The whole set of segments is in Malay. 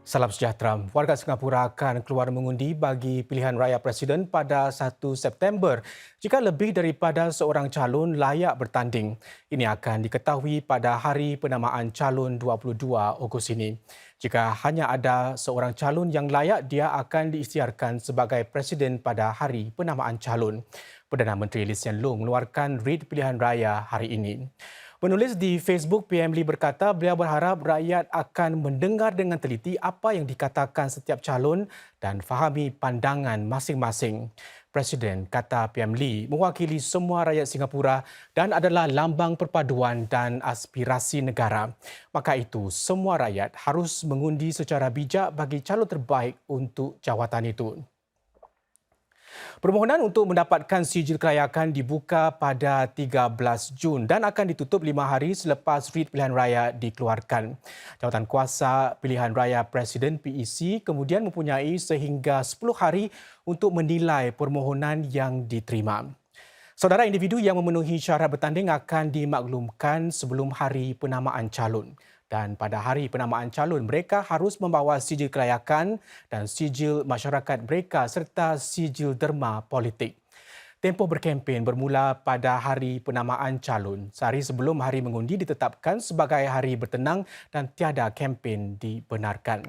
Salam sejahtera. Warga Singapura akan keluar mengundi bagi pilihan raya presiden pada 1 September jika lebih daripada seorang calon layak bertanding. Ini akan diketahui pada hari penamaan calon 22 Ogos ini. Jika hanya ada seorang calon yang layak, dia akan diisytiharkan sebagai presiden pada hari penamaan calon. Perdana Menteri Lee Hsien Loong mengeluarkan rid pilihan raya hari ini. Penulis di Facebook PM Lee berkata beliau berharap rakyat akan mendengar dengan teliti apa yang dikatakan setiap calon dan fahami pandangan masing-masing. Presiden, kata PM Lee, mewakili semua rakyat Singapura dan adalah lambang perpaduan dan aspirasi negara. Maka itu, semua rakyat harus mengundi secara bijak bagi calon terbaik untuk jawatan itu. Permohonan untuk mendapatkan sijil kelayakan dibuka pada 13 Jun dan akan ditutup 5 hari selepas rid pilihan raya dikeluarkan. Jawatan kuasa pilihan raya Presiden PEC kemudian mempunyai sehingga 10 hari untuk menilai permohonan yang diterima. Saudara individu yang memenuhi syarat bertanding akan dimaklumkan sebelum hari penamaan calon. Dan pada hari penamaan calon, mereka harus membawa sijil kelayakan dan sijil masyarakat mereka serta sijil derma politik. Tempoh berkempen bermula pada hari penamaan calon. Sehari sebelum hari mengundi ditetapkan sebagai hari bertenang dan tiada kempen dibenarkan.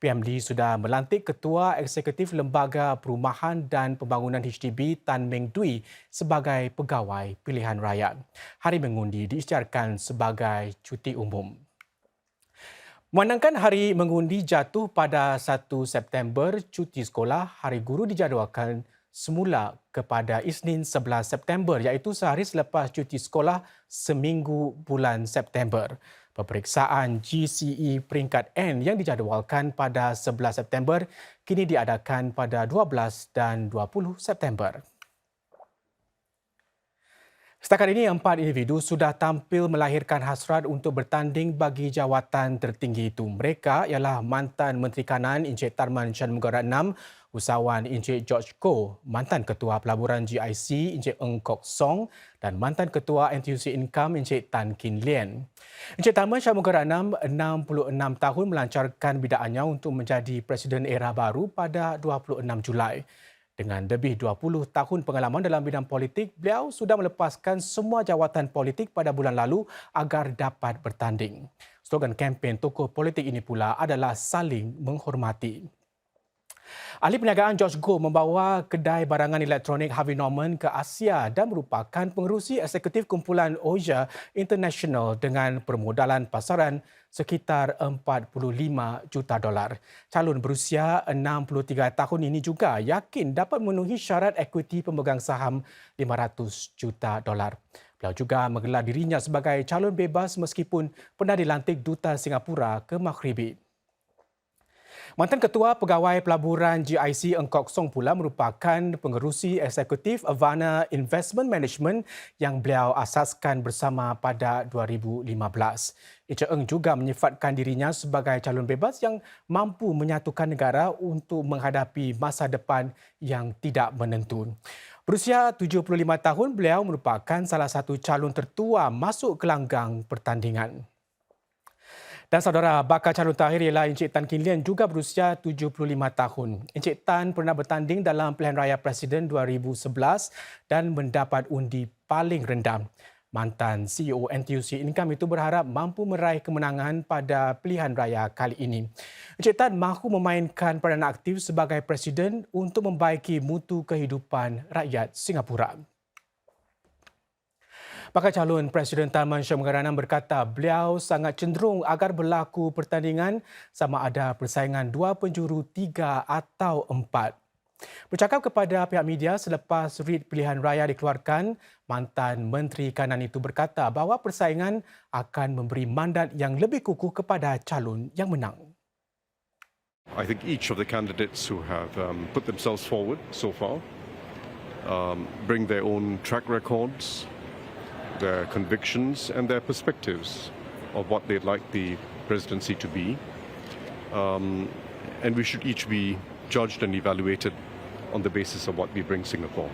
PM Lee sudah melantik Ketua Eksekutif Lembaga Perumahan dan Pembangunan HDB Tan Meng Dwi sebagai pegawai pilihan raya. Hari mengundi diisytiharkan sebagai cuti umum. Memandangkan hari mengundi jatuh pada 1 September, cuti sekolah Hari Guru dijadualkan semula kepada Isnin 11 September iaitu sehari selepas cuti sekolah seminggu bulan September. Peperiksaan GCE peringkat N yang dijadualkan pada 11 September kini diadakan pada 12 dan 20 September. Setakat ini, 4 individu sudah tampil melahirkan hasrat untuk bertanding bagi jawatan tertinggi itu. Mereka ialah mantan Menteri Kanan Encik Tharman Shanmugaratnam, usahawan Encik George Koh, mantan Ketua Pelaburan GIC Encik Ng Kok Song dan mantan Ketua NTUC Income Encik Tan Kin Lian. Encik Tharman Shanmugaratnam, 66 tahun, melancarkan bidaannya untuk menjadi Presiden era baru pada 26 Julai. Dengan lebih 20 tahun pengalaman dalam bidang politik, beliau sudah melepaskan semua jawatan politik pada bulan lalu agar dapat bertanding. Slogan kempen tokoh politik ini pula adalah saling menghormati. Ahli perniagaan George Goh membawa kedai barangan elektronik Harvey Norman ke Asia dan merupakan pengerusi eksekutif kumpulan OSIA International dengan permodalan pasaran sekitar $45 juta. Calon berusia 63 tahun ini juga yakin dapat memenuhi syarat ekuiti pemegang saham $500 juta. Beliau juga menggelar dirinya sebagai calon bebas meskipun pernah dilantik Duta Singapura ke Maghribi. Mantan Ketua Pegawai Pelaburan GIC Ng Kok Song pula merupakan pengerusi eksekutif Avana Investment Management yang beliau asaskan bersama pada 2015. Encik Ng juga menyifatkan dirinya sebagai calon bebas yang mampu menyatukan negara untuk menghadapi masa depan yang tidak menentu. Berusia 75 tahun, beliau merupakan salah satu calon tertua masuk gelanggang pertandingan. Dan saudara, bakal calon terakhir ialah Encik Tan Kin Lian juga berusia 75 tahun. Encik Tan pernah bertanding dalam pilihan raya Presiden 2011 dan mendapat undi paling rendah. Mantan CEO NTUC Income itu berharap mampu meraih kemenangan pada pilihan raya kali ini. Encik Tan mahu memainkan peranan aktif sebagai Presiden untuk membaiki mutu kehidupan rakyat Singapura. Bakal calon Presiden Tharman Shanmugaratnam berkata beliau sangat cenderung agar berlaku pertandingan sama ada persaingan 2 penjuru 3 atau 4. Bercakap kepada pihak media selepas rid pilihan raya dikeluarkan, mantan Menteri Kanan itu berkata bahawa persaingan akan memberi mandat yang lebih kukuh kepada calon yang menang. I think each of the candidates who have put themselves forward so far bring their own track records, their convictions and their perspectives of what they'd like the presidency to be. And we should each be judged and evaluated on the basis of what we bring Singapore.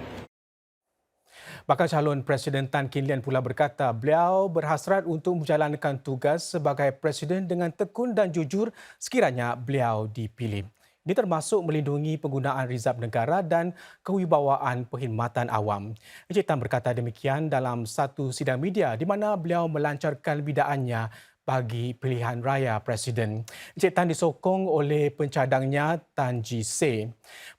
Bakal calon Presiden Tan Kin Lian pula berkata beliau berhasrat untuk menjalankan tugas sebagai Presiden dengan tekun dan jujur sekiranya beliau dipilih. Ini termasuk melindungi penggunaan rizab negara dan kewibawaan perkhidmatan awam. Encik Tan berkata demikian dalam satu sidang media di mana beliau melancarkan bidaannya bagi pilihan raya Presiden. Encik Tan disokong oleh pencadangnya Tan Ji Se.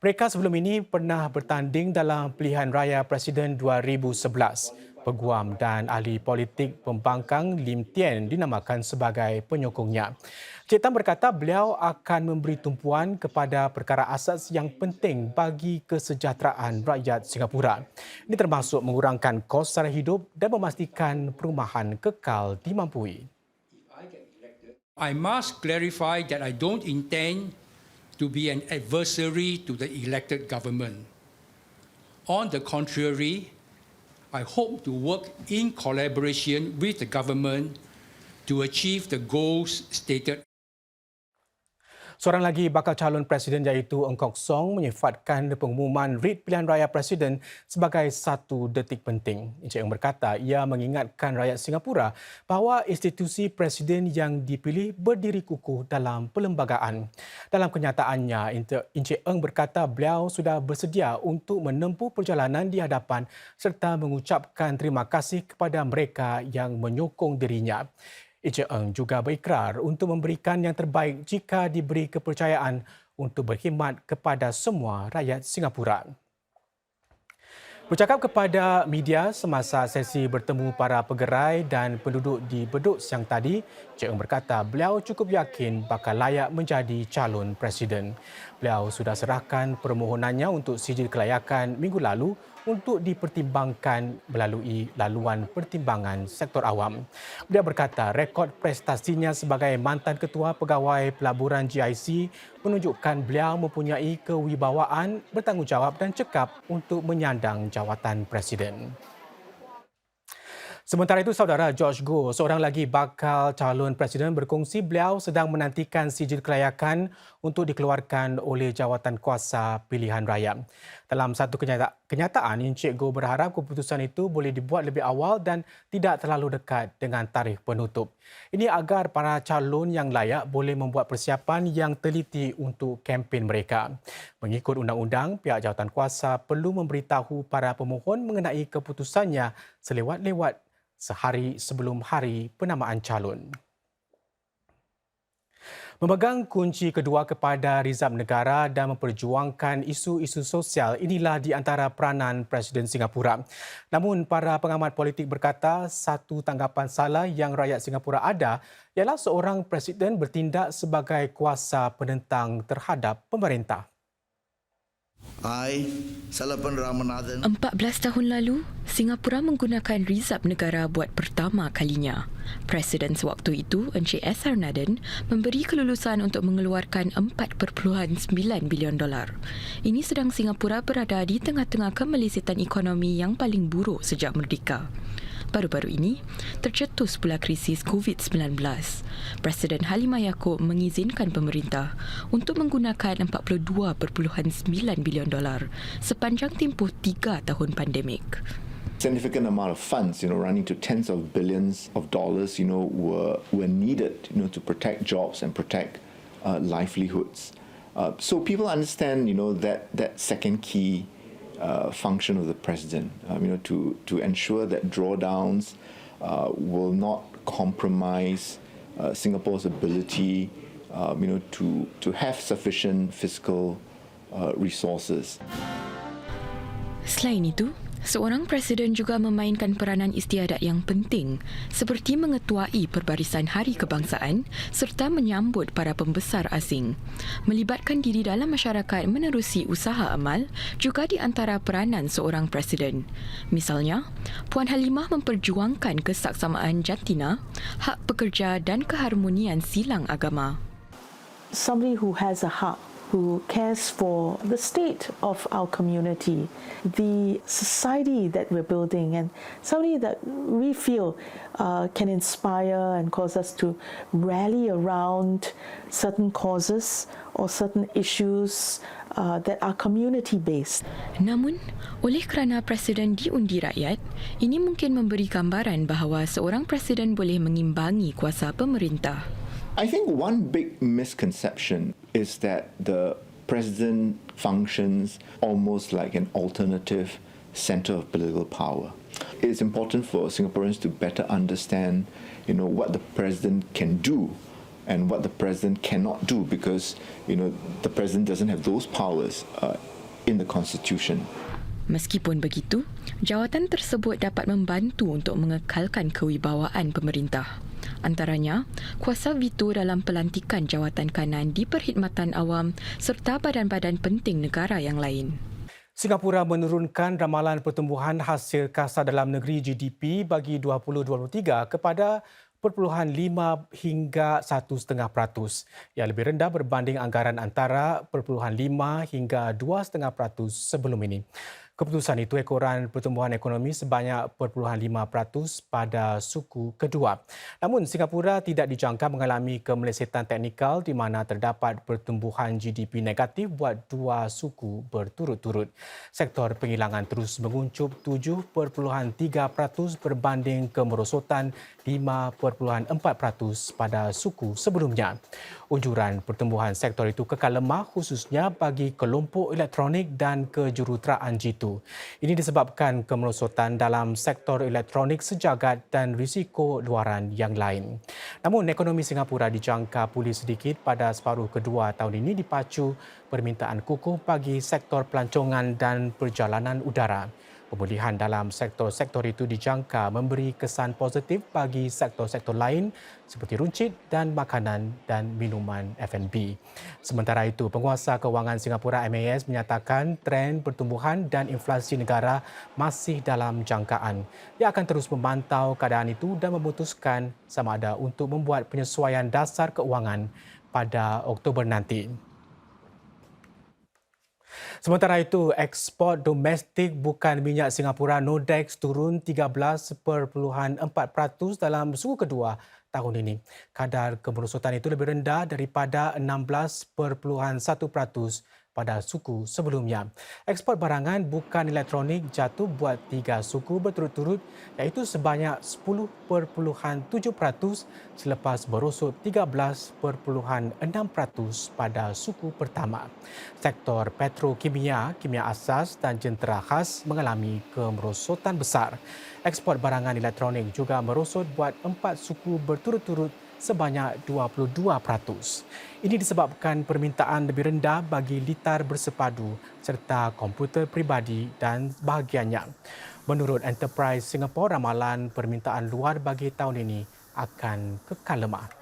Mereka sebelum ini pernah bertanding dalam pilihan raya Presiden 2011. Peguam dan ahli politik pembangkang Lim Tien dinamakan sebagai penyokongnya. Encik Tan berkata beliau akan memberi tumpuan kepada perkara asas yang penting bagi kesejahteraan rakyat Singapura. Ini termasuk mengurangkan kos sara hidup dan memastikan perumahan kekal dimampui. I must clarify that I don't intend to be an adversary to the elected government. On the contrary, I hope to work in collaboration with the government to achieve the goals stated. Seorang lagi bakal calon Presiden iaitu Ng Kok Song menyifatkan pengumuman rit pilihan raya Presiden sebagai satu detik penting. Encik Ng berkata ia mengingatkan rakyat Singapura bahawa institusi Presiden yang dipilih berdiri kukuh dalam perlembagaan. Dalam kenyataannya, Encik Ng berkata beliau sudah bersedia untuk menempuh perjalanan di hadapan serta mengucapkan terima kasih kepada mereka yang menyokong dirinya. Encik Ng juga berikrar untuk memberikan yang terbaik jika diberi kepercayaan untuk berkhidmat kepada semua rakyat Singapura. Bercakap kepada media semasa sesi bertemu para pegerai dan penduduk di Bedok siang tadi, Encik Ng berkata beliau cukup yakin bakal layak menjadi calon Presiden. Beliau sudah serahkan permohonannya untuk sijil kelayakan minggu lalu untuk dipertimbangkan melalui laluan pertimbangan sektor awam. Beliau berkata rekod prestasinya sebagai mantan ketua pegawai pelaburan GIC menunjukkan beliau mempunyai kewibawaan, bertanggungjawab dan cekap untuk menyandang jawatan Presiden. Sementara itu, saudara George Goh, seorang lagi bakal calon Presiden berkongsi beliau sedang menantikan sijil kelayakan untuk dikeluarkan oleh jawatan kuasa pilihan raya. Dalam satu kenyataan, Encik Goh berharap keputusan itu boleh dibuat lebih awal dan tidak terlalu dekat dengan tarikh penutup. Ini agar para calon yang layak boleh membuat persiapan yang teliti untuk kempen mereka. Mengikut undang-undang, pihak jawatan kuasa perlu memberitahu para pemohon mengenai keputusannya selewat-lewat sehari sebelum hari penamaan calon. Memegang kunci kedua kepada rizab negara dan memperjuangkan isu-isu sosial inilah di antara peranan Presiden Singapura. Namun para pengamat politik berkata satu tanggapan salah yang rakyat Singapura ada ialah seorang presiden bertindak sebagai kuasa penentang terhadap pemerintah. 14 tahun lalu, Singapura menggunakan rizab negara buat pertama kalinya. Presiden sewaktu itu, Encik S.R. Nathan, memberi kelulusan untuk mengeluarkan $4.9 bilion. Ini sedang Singapura berada di tengah-tengah kemelisitan ekonomi yang paling buruk sejak merdeka. Baru-baru ini, tercetus pula krisis COVID-19. Presiden Halimah Yaakob mengizinkan pemerintah untuk menggunakan $42.9 bilion sepanjang tempoh 3 tahun pandemik. Significant amount of funds, running to tens of billions of dollars, were needed, to protect jobs and protect livelihoods. So people understand, that second key function of the president, to ensure that drawdowns will not compromise Singapore's ability, to have sufficient fiscal resources. Selain itu, seorang presiden juga memainkan peranan istiadat yang penting seperti mengetuai Perbarisan Hari Kebangsaan serta menyambut para pembesar asing. Melibatkan diri dalam masyarakat menerusi usaha amal juga di antara peranan seorang presiden. Misalnya, Puan Halimah memperjuangkan kesaksamaan jantina, hak pekerja dan keharmonian silang agama. Somebody who has a heart, who cares for the state of our community, the society that we're building, and somebody that we feel can inspire and cause us to rally around certain causes or certain issues that are community-based. Namun, oleh kerana Presiden diundi rakyat, ini mungkin memberi gambaran bahawa seorang Presiden boleh mengimbangi kuasa pemerintah. I think one big misconception is that the President functions almost like an alternative center of political power. It's important for Singaporeans to better understand, what the President can do and what the President cannot do, because, the President doesn't have those powers in the Constitution. Meskipun begitu, jawatan tersebut dapat membantu untuk mengekalkan kewibawaan pemerintah. Antaranya, kuasa veto dalam pelantikan jawatan kanan di perkhidmatan awam serta badan-badan penting negara yang lain. Singapura menurunkan ramalan pertumbuhan hasil kasar dalam negeri GDP bagi 2023 kepada 0.5 hingga 1,5%, yang lebih rendah berbanding anggaran antara 0.5 hingga 2,5% sebelum ini. Keputusan itu ekoran pertumbuhan ekonomi sebanyak 0.5% pada suku kedua. Namun Singapura tidak dijangka mengalami kemelesetan teknikal di mana terdapat pertumbuhan GDP negatif buat dua suku berturut-turut. Sektor penghilangan terus menguncup 7.3% berbanding kemerosotan 5.4% pada suku sebelumnya. Unjuran pertumbuhan sektor itu kekal lemah khususnya bagi kelompok elektronik dan kejuruteraan jitu. Ini disebabkan kemerosotan dalam sektor elektronik sejagat dan risiko luaran yang lain. Namun ekonomi Singapura dijangka pulih sedikit pada separuh kedua tahun ini dipacu permintaan kukuh bagi sektor pelancongan dan perjalanan udara. Pemulihan dalam sektor-sektor itu dijangka memberi kesan positif bagi sektor-sektor lain seperti runcit dan makanan dan minuman F&B. Sementara itu, Penguasa Kewangan Singapura MAS menyatakan tren pertumbuhan dan inflasi negara masih dalam jangkaan. Ia akan terus memantau keadaan itu dan memutuskan sama ada untuk membuat penyesuaian dasar keuangan pada Oktober nanti. Sementara itu, ekspor domestik bukan minyak Singapura NODX turun 13.4% dalam suku kedua tahun ini. Kadar kemerosotan itu lebih rendah daripada 16.1% pada suku sebelumnya. Ekspor barangan bukan elektronik jatuh buat tiga suku berturut-turut iaitu sebanyak 10.7% selepas berosot 13.6% pada suku pertama. Sektor petrokimia, kimia asas dan jentera khas mengalami kemerosotan besar. Ekspor barangan elektronik juga merosot buat empat suku berturut-turut sebanyak 22%. Ini disebabkan permintaan lebih rendah bagi litar bersepadu serta komputer peribadi dan bahagiannya. Menurut Enterprise Singapore, ramalan permintaan luar bagi tahun ini akan kekal lemah.